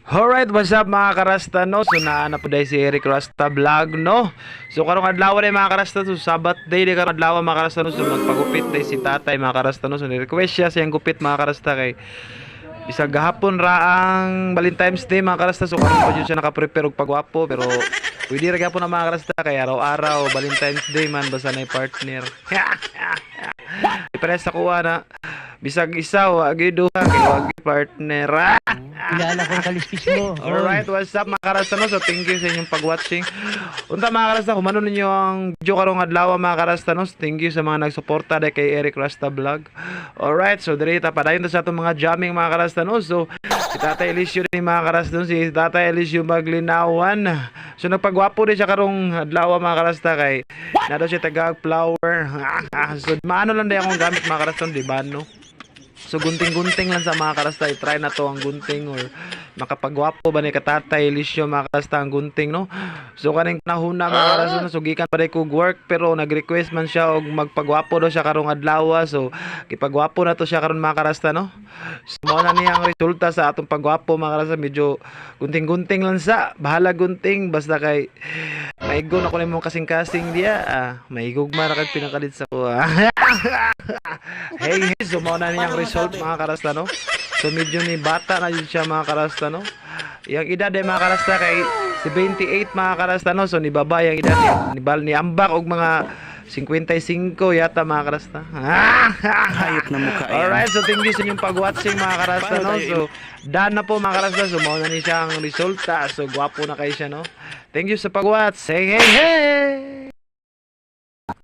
Alright, what's up mga karasta no? So naana po dahil si Eric Rasta Vlog no? So karong adlaw na mga karasta, so Sabat day di karong adlaw mga karasta no? So magpagupit dahil si tatay mga karasta no? So ni-request siya siyang gupit mga karasta kay bisag gahapon raang Valentine's Day mga karasta. So karon pa jud siya naka-prepare og pagwapo, pero pwede ra gyapon na mga karasta kay araw-araw Valentine's Day man basta na partner. Ipares ako na bisag isa wa gyud duha kay wag partner. Kilala ko ang kalispis mo. Alright, what's up mga karasta no? So thank you sa inyong pag-watching. Unta mga karasta, kung ano ninyo ang video karong adlaw mga karasta no? Thank you sa mga nagsuporta dahil kay Eric Rasta Vlog. Alright, so direta padayon ta sa atong mga jamming mga karasta no? So si Tatay Eliseo din mga karasta no? Si Tatay Eliseo Maglinawan. So nagpagwapo din siya karong adlaw mga karasta kay nado siya tagag flower. So maano lang din akong gamit mga karasta di ba no? So gunting-gunting lang sa mga karasta, i-try na to ang gunting or makapagwapo ba ni katatay Eliseo mga karasta ang gunting no. So kaning panahon na mga karasta no, so gikan pa day kog work pero nag-request man siya og magpagwapo daw siya karong adlaw. So gipagwapo na to siya karon mga karasta no. So mao na niya ang resulta sa atong pagwapo mga karasta, medyo gunting-gunting lang sa, bahala gunting basta kay maigog na ko nimo kasing-kasing diya. Maigugma ra kag pinakalit sa ko. Hey, so mao na niyang result mga karasta no. So medyo ni bata na yun siya mga karasta no. Yang edad ay mga karasta kay 78 mga karasta no. So ni baba yang edad ni ambak og mga 55 yata mga karasta. Hayop na mukha yan. Alright, so thank you sa inyong pag-watching mga karasta no. So done na po mga karasta. So mao na ni siya ang resulta. So gwapo na kayo siya no. Thank you sa pag-watch. Hey hey hey.